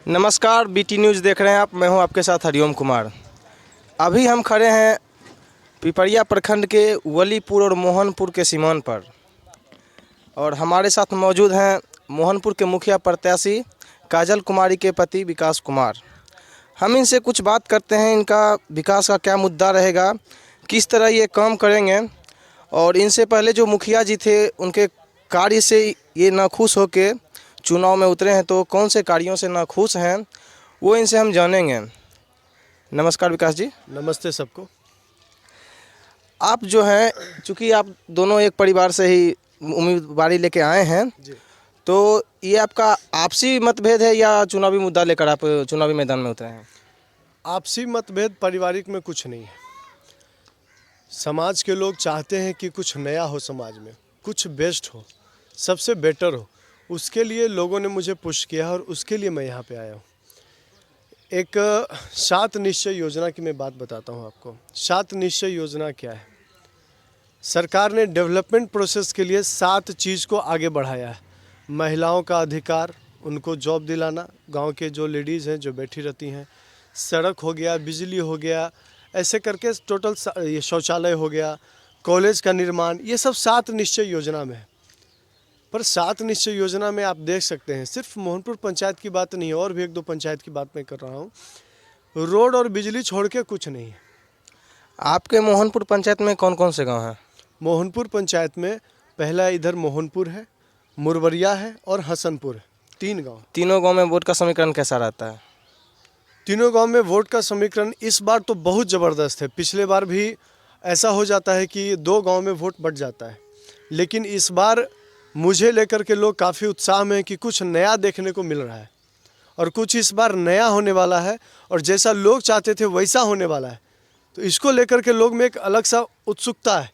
नमस्कार, BT news देख रहे हैं आप। मैं हूं आपके साथ हरिओम कुमार। अभी हम खड़े हैं पिपरिया प्रखंड के वलीपुर और मोहनपुर के सीमांत पर, और हमारे साथ मौजूद हैं मोहनपुर के मुखिया प्रत्याशी काजल कुमारी के पति विकास कुमार। हम इनसे कुछ बात करते हैं, इनका विकास का क्या मुद्दा रहेगा, किस तरह ये काम करेंगे। और इनसे पहले जो मुखिया जी थे उनके कार्य से ये नाखुश होकर चुनाव में उतरे हैं, तो कौन से कार्यों से नाखुश हैं वो इनसे हम जानेंगे। नमस्कार विकास जी। नमस्ते सबको। आप जो हैं, चूँकि आप दोनों एक परिवार से ही उम्मीदवारी लेके आए हैं, जी। तो ये आपका आपसी मतभेद है या चुनावी मुद्दा लेकर आप चुनावी मैदान में उतरे हैं? आपसी मतभेद पारिवारिक में कुछ नहीं है। समाज के लोग चाहते हैं कि कुछ नया हो, समाज में कुछ बेस्ट हो, सबसे बेटर हो। उसके लिए लोगों ने मुझे पुश किया और उसके लिए मैं यहाँ पे आया हूँ। एक 7 निश्चय योजना की मैं बात बताता हूँ आपको। 7 निश्चय योजना क्या है? सरकार ने डेवलपमेंट प्रोसेस के लिए 7 चीज़ को आगे बढ़ाया है। महिलाओं का अधिकार, उनको जॉब दिलाना, गांव के जो लेडीज़ हैं जो बैठी रहती हैं, सड़क हो गया, बिजली हो गया, ऐसे करके टोटल ये शौचालय हो गया, कॉलेज का निर्माण, ये सब 7 निश्चय योजना में है। पर 7 निश्चय योजना में आप देख सकते हैं सिर्फ मोहनपुर पंचायत की बात नहीं है, और भी 1-2 पंचायत की बात मैं कर रहा हूँ। रोड और बिजली छोड़ के कुछ नहीं है। आपके मोहनपुर पंचायत में कौन कौन से गांव हैं? मोहनपुर पंचायत में पहला इधर मोहनपुर है, मुरवरिया है और हसनपुर है। 3 गांव। तीनों गांव में वोट का समीकरण कैसा रहता है? तीनों गांव में वोट का समीकरण इस बार तो बहुत ज़बरदस्त है। पिछले बार भी ऐसा हो जाता है कि 2 गांव में वोट बढ़ जाता है, लेकिन इस बार मुझे लेकर के लोग काफ़ी उत्साह में हैं कि कुछ नया देखने को मिल रहा है और कुछ इस बार नया होने वाला है, और जैसा लोग चाहते थे वैसा होने वाला है। तो इसको लेकर के लोग में एक अलग सा उत्सुकता है।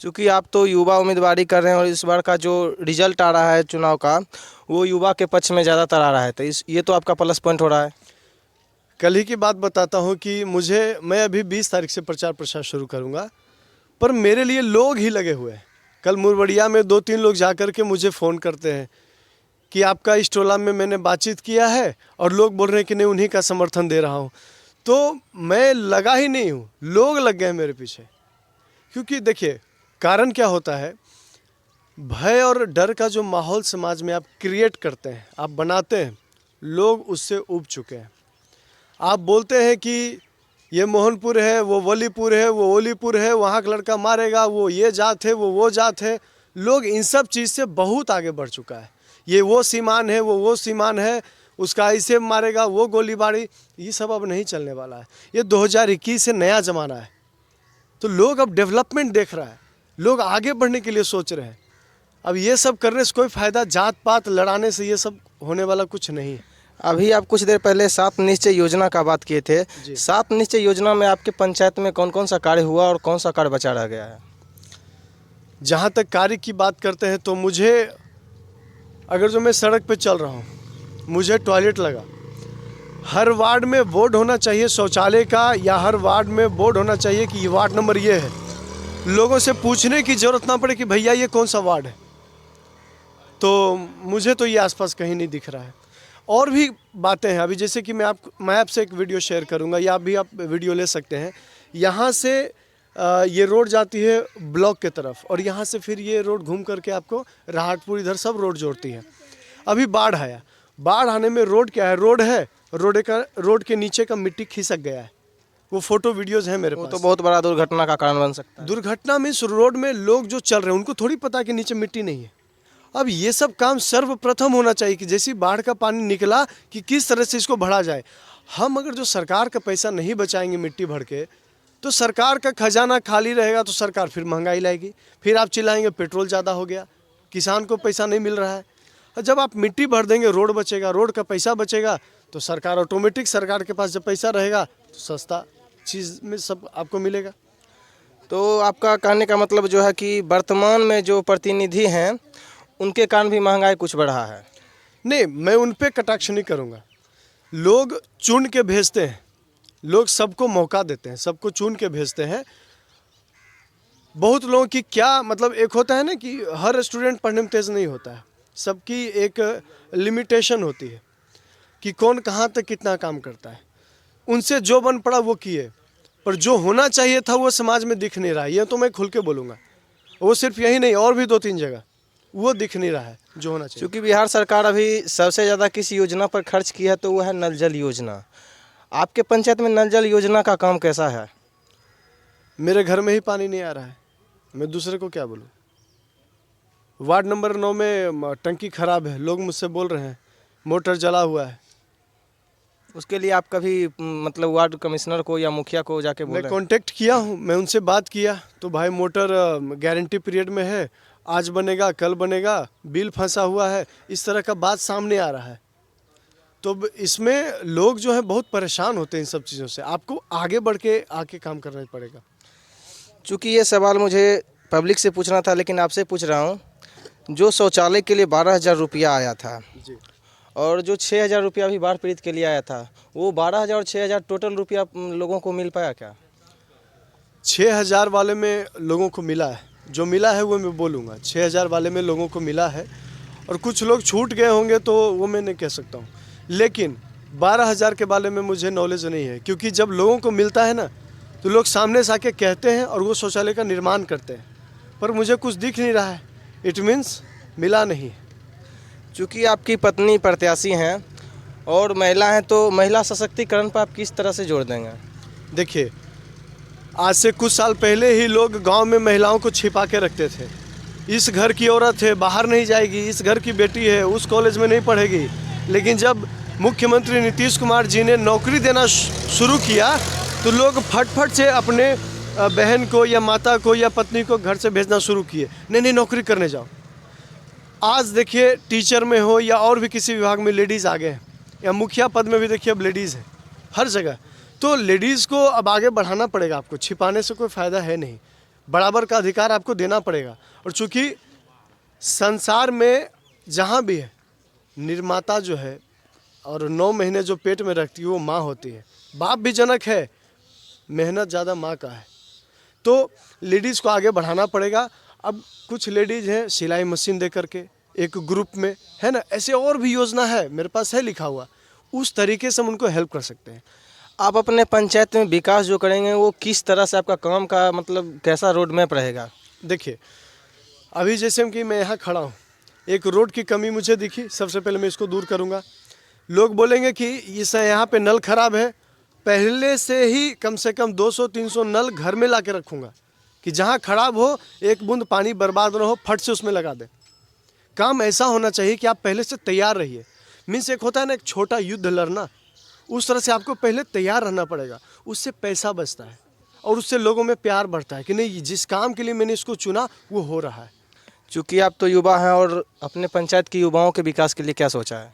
चूँकि आप तो युवा उम्मीदवारी कर रहे हैं और इस बार का जो रिजल्ट आ रहा है चुनाव का, वो युवा के पक्ष में ज़्यादातर आ रहा है, तो ये तो आपका प्लस पॉइंट हो रहा है। कल ही की बात बताता हूँ कि मैं अभी 20 तारीख से प्रचार प्रसार शुरू करूँगा, पर मेरे लिए लोग ही लगे हुए हैं। कल मुरवड़िया में 2-3 लोग जाकर के मुझे फ़ोन करते हैं कि आपका इस टोला में मैंने बातचीत किया है और लोग बोल रहे हैं कि नहीं, उन्हीं का समर्थन दे रहा हूँ। तो मैं लगा ही नहीं हूँ, लोग लग गए मेरे पीछे। क्योंकि देखिए कारण क्या होता है, भय और डर का जो माहौल समाज में आप क्रिएट करते हैं, आप बनाते हैं, लोग उससे ऊब चुके हैं। आप बोलते हैं कि ये मोहनपुर है, वो वलीपुर है, वो ओलीपुर है, वहाँ का लड़का मारेगा, वो ये जात है, वो जात है। लोग इन सब चीज़ से बहुत आगे बढ़ चुका है। ये वो सीमान है, वो सीमान है, उसका ऐसे मारेगा, वो गोलीबारी, ये सब अब नहीं चलने वाला है। ये 2021 से नया ज़माना है, तो लोग अब डेवलपमेंट देख रहा है, लोग आगे बढ़ने के लिए सोच रहे हैं। अब ये सब करने से कोई फ़ायदा, जात पात लड़ाने से ये सब होने वाला कुछ नहीं है। अभी आप कुछ देर पहले 7 निश्चय योजना का बात किए थे। 7 निश्चय योजना में आपके पंचायत में कौन कौन सा कार्य हुआ और कौन सा कार्य बचा रह गया है? जहाँ तक कार्य की बात करते हैं तो मुझे, अगर जो मैं सड़क पे चल रहा हूँ, मुझे टॉयलेट लगा, हर वार्ड में बोर्ड होना चाहिए शौचालय का, या हर वार्ड में बोर्ड होना चाहिए कि ये वार्ड नंबर ये है। लोगों से पूछने की ज़रूरत ना पड़े कि भैया ये कौन सा वार्ड है। तो मुझे तो ये आसपास कहीं नहीं दिख रहा है। और भी बातें हैं, अभी जैसे कि मैं आपसे एक वीडियो शेयर करूंगा, या भी आप वीडियो ले सकते हैं। यहाँ से ये रोड जाती है ब्लॉक के तरफ, और यहाँ से फिर ये रोड घूम करके आपको राहतपुर, इधर सब रोड जोड़ती है। अभी बाढ़ आया, बाढ़ आने में रोड क्या है, रोड के नीचे का मिट्टी खिसक गया है। वो फोटो वीडियोज़ हैं मेरे पास। वो तो बहुत बड़ा दुर्घटना का कारण बन सकता है। दुर्घटना मीन्स रोड में लोग जो चल रहे हैं उनको थोड़ी पता कि नीचे मिट्टी नहीं है। अब ये सब काम सर्वप्रथम होना चाहिए कि जैसी बाढ़ का पानी निकला कि किस तरह से इसको भरा जाए। हम अगर जो सरकार का पैसा नहीं बचाएंगे मिट्टी भर के, तो सरकार का खजाना खाली रहेगा, तो सरकार फिर महंगाई लाएगी, फिर आप चिल्लाएंगे पेट्रोल ज़्यादा हो गया, किसान को पैसा नहीं मिल रहा है। और जब आप मिट्टी भर देंगे, रोड बचेगा, रोड का पैसा बचेगा, तो सरकार ऑटोमेटिक, सरकार के पास जब पैसा रहेगा तो सस्ता चीज़ में सब आपको मिलेगा। तो आपका कहने का मतलब जो है कि वर्तमान में जो प्रतिनिधि हैं उनके कारण भी महंगाई कुछ बढ़ा है? नहीं, मैं उन पे कटाक्ष नहीं करूँगा। लोग चुन के भेजते हैं, लोग सबको मौका देते हैं, सबको चुन के भेजते हैं। बहुत लोगों की क्या मतलब, एक होता है ना कि हर स्टूडेंट पढ़ने में तेज़ नहीं होता है, सबकी एक लिमिटेशन होती है। कि कौन कहाँ तक कितना काम करता है। उनसे जो बन पड़ा वो किए, पर जो होना चाहिए था वो समाज में दिख नहीं रहा है। ये तो मैं खुल के बोलूँगा। वो सिर्फ यही नहीं, और भी 2-3 जगह वो दिख नहीं रहा है जो होना चाहिए। क्योंकि बिहार सरकार अभी सबसे ज़्यादा किस योजना पर खर्च की है तो वो है नल जल योजना। आपके पंचायत में नल जल योजना का काम कैसा है? मेरे घर में ही पानी नहीं आ रहा है, मैं दूसरे को क्या बोलूँ। वार्ड नंबर 9 में टंकी खराब है, लोग मुझसे बोल रहे हैं मोटर जला हुआ है। उसके लिए आप कभी मतलब वार्ड कमिश्नर को या मुखिया को जाके मैं बोले? कांटेक्ट किया हूँ, मैं उनसे बात किया तो भाई मोटर गारंटी पीरियड में है, आज बनेगा कल बनेगा, बिल फंसा हुआ है, इस तरह का बात सामने आ रहा है। तो इसमें लोग जो है बहुत परेशान होते हैं इन सब चीज़ों से। आपको आगे बढ़ के आके काम करना पड़ेगा। चूँकि ये सवाल मुझे पब्लिक से पूछना था, लेकिन आपसे पूछ रहा हूँ। जो शौचालय के लिए 12,000 रुपया आया था जी, और जो 6,000 रुपया भी बाढ़ पीड़ित के लिए आया था, वो 12,000 और 6,000 टोटल रुपया लोगों को मिल पाया क्या? 6,000 वाले में लोगों को मिला है, जो मिला है वो मैं बोलूँगा। 6,000 वाले में लोगों को मिला है, और कुछ लोग छूट गए होंगे तो वो मैं नहीं कह सकता हूँ। लेकिन 12,000 के बारे में मुझे नॉलेज नहीं है, क्योंकि जब लोगों को मिलता है ना तो लोग सामने से आके कहते हैं और वो शौचालय का निर्माण करते हैं, पर मुझे कुछ दिख नहीं रहा है। इट मीन्स मिला नहीं है। चूँकि आपकी पत्नी प्रत्याशी हैं और महिला हैं, तो महिला सशक्तिकरण पर आप किस तरह से जोड़ देंगे? देखिए, आज से कुछ साल पहले ही लोग गांव में महिलाओं को छिपा के रखते थे। इस घर की औरत है, बाहर नहीं जाएगी, इस घर की बेटी है, उस कॉलेज में नहीं पढ़ेगी। लेकिन जब मुख्यमंत्री नीतीश कुमार जी ने नौकरी देना शुरू किया तो लोग फटफट से अपने बहन को या माता को या पत्नी को घर से भेजना शुरू किए, नहीं नौकरी करने जाओ। आज देखिए, टीचर में हो या और भी किसी विभाग में लेडीज़ आगे हैं, या मुखिया पद में भी देखिए अब लेडीज़ है हर जगह। तो लेडीज़ को अब आगे बढ़ाना पड़ेगा, आपको छिपाने से कोई फ़ायदा है नहीं, बराबर का अधिकार आपको देना पड़ेगा। और चूँकि संसार में जहाँ भी है, निर्माता जो है और 9 महीने जो पेट में रखती है वो माँ होती है। बाप भी जनक है, मेहनत ज़्यादा माँ का है। तो लेडीज़ को आगे बढ़ाना पड़ेगा। अब कुछ लेडीज़ हैं सिलाई मशीन दे करके एक ग्रुप में, है ना, ऐसे और भी योजना है, मेरे पास है लिखा हुआ, उस तरीके से हम उनको हेल्प कर सकते हैं। आप अपने पंचायत में विकास जो करेंगे वो किस तरह से, आपका काम का मतलब कैसा रोड मैप रहेगा? देखिए, अभी जैसे कि मैं यहाँ खड़ा हूँ, एक रोड की कमी मुझे दिखी, सबसे पहले मैं इसको दूर करूँगा। लोग बोलेंगे कि इस यहाँ पे नल खराब है, पहले से ही कम से कम 200-300 नल घर में ला के रखूँगा कि जहाँ खराब हो, एक बूंद पानी बर्बाद ना हो, फट से उसमें लगा दें। काम ऐसा होना चाहिए कि आप पहले से तैयार रहिए। मीन्स एक होता है ना एक छोटा युद्ध लड़ना, उस तरह से आपको पहले तैयार रहना पड़ेगा। उससे पैसा बचता है और उससे लोगों में प्यार बढ़ता है कि नहीं, जिस काम के लिए मैंने इसको चुना वो हो रहा है। चूँकि आप तो युवा हैं, और अपने पंचायत के युवाओं के विकास के लिए क्या सोचा है?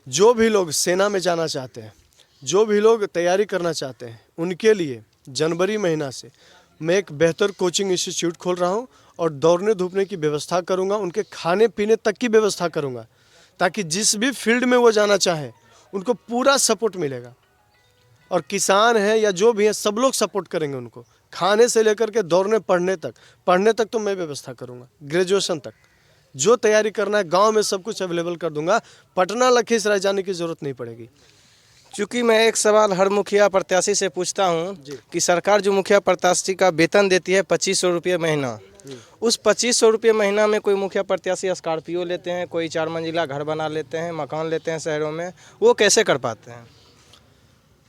जो भी लोग सेना में जाना चाहते हैं, जो भी लोग तैयारी करना चाहते हैं, उनके लिए जनवरी महीना से मैं एक बेहतर कोचिंग इंस्टीट्यूट खोल रहा हूं और दौड़ने धूपने की व्यवस्था करूंगा, उनके खाने पीने तक की व्यवस्था करूंगा, ताकि जिस भी फील्ड में वो जाना चाहें उनको पूरा सपोर्ट मिलेगा। और किसान हैं या जो भी हैं, सब लोग सपोर्ट करेंगे उनको, खाने से लेकर के दौड़ने पढ़ने तक तो मैं व्यवस्था करूंगा, ग्रेजुएशन तक। जो तैयारी करना है गांव में सब कुछ अवेलेबल कर दूंगा, पटना लखीसराय जाने की ज़रूरत नहीं पड़ेगी। चूँकि मैं एक सवाल हर मुखिया प्रत्याशी से पूछता हूँ कि सरकार जो मुखिया प्रत्याशी का वेतन देती है 2,500 रुपये महीना, उस 2,500 रुपये महीना में कोई मुखिया प्रत्याशी स्कॉर्पियो लेते हैं, कोई 4 मंजिला घर बना लेते हैं, मकान लेते हैं शहरों में, वो कैसे कर पाते हैं?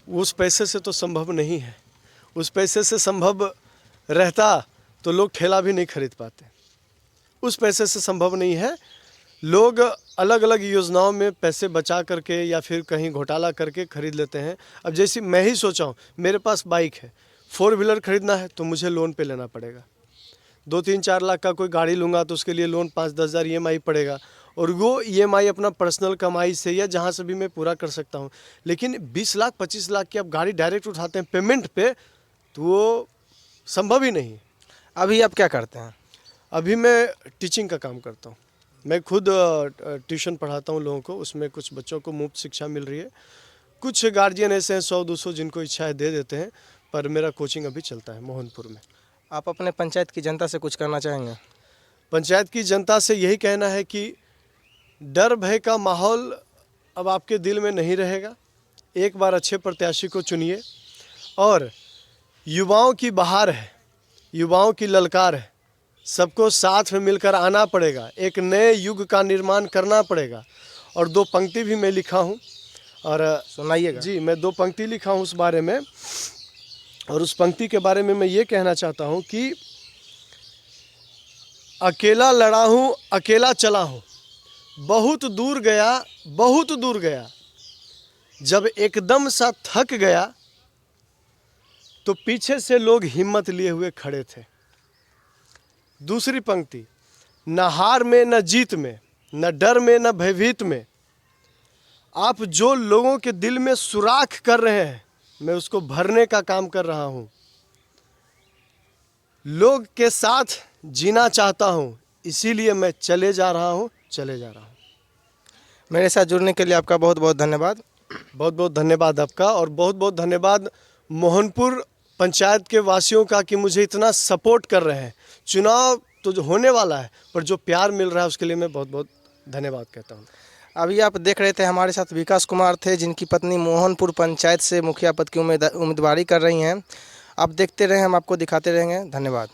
उस पैसे से तो संभव नहीं है। उस पैसे से संभव रहता तो लोग ठेला भी नहीं खरीद पाते। उस पैसे से संभव नहीं है। लोग अलग अलग योजनाओं में पैसे बचा करके या फिर कहीं घोटाला करके खरीद लेते हैं। अब जैसे मैं ही सोचा हूँ, मेरे पास बाइक है, 4 व्हीलर खरीदना है तो मुझे लोन पे लेना पड़ेगा। 2-3-4 लाख का कोई गाड़ी लूँगा तो उसके लिए लोन 5-10 हज़ार EMI पड़ेगा, और वो EMI अपना पर्सनल कमाई से या जहाँ से भी मैं पूरा कर सकता हूँ। लेकिन 20 लाख 25 लाख की आप गाड़ी डायरेक्ट उठाते हैं पेमेंट पे, तो वो संभव ही नहीं। अभी आप क्या करते हैं? अभी मैं टीचिंग का काम करता हूँ। मैं खुद ट्यूशन पढ़ाता हूँ लोगों को, उसमें कुछ बच्चों को मुफ्त शिक्षा मिल रही है। कुछ गार्जियन ऐसे हैं 100-200 जिनको इच्छा है दे देते हैं, पर मेरा कोचिंग अभी चलता है मोहनपुर में। आप अपने पंचायत की जनता से कुछ कहना चाहेंगे? पंचायत की जनता से यही कहना है कि डर भय का माहौल अब आपके दिल में नहीं रहेगा। एक बार अच्छे प्रत्याशी को चुनिए और युवाओं की बहार है, युवाओं की ललकार है, सबको साथ में मिलकर आना पड़ेगा, एक नए युग का निर्माण करना पड़ेगा। और 2 पंक्ति भी मैं लिखा हूँ और सुनाइएगा। जी, मैं 2 पंक्ति लिखा हूँ उस बारे में, और उस पंक्ति के बारे में मैं ये कहना चाहता हूँ कि अकेला लड़ा हूँ, अकेला चला हूँ, बहुत दूर गया, बहुत दूर गया, जब एकदम सा थक गया तो पीछे से लोग हिम्मत लिए हुए खड़े थे। दूसरी पंक्ति, न हार में न जीत में, न डर में न भयभीत में, आप जो लोगों के दिल में सुराख कर रहे हैं, मैं उसको भरने का काम कर रहा हूँ। लोग के साथ जीना चाहता हूँ, इसीलिए मैं चले जा रहा हूँ, चले जा रहा हूँ। मेरे साथ जुड़ने के लिए आपका बहुत बहुत धन्यवाद। बहुत बहुत धन्यवाद आपका, और बहुत बहुत धन्यवाद मोहनपुर पंचायत के वासियों का कि मुझे इतना सपोर्ट कर रहे हैं। चुनाव तो जो होने वाला है, पर जो प्यार मिल रहा है उसके लिए मैं बहुत बहुत धन्यवाद कहता हूँ। अभी आप देख रहे थे हमारे साथ विकास कुमार थे, जिनकी पत्नी मोहनपुर पंचायत से मुखिया पद की उम्मीदवारी कर रही हैं। आप देखते रहें, हम आपको दिखाते रहेंगे। धन्यवाद।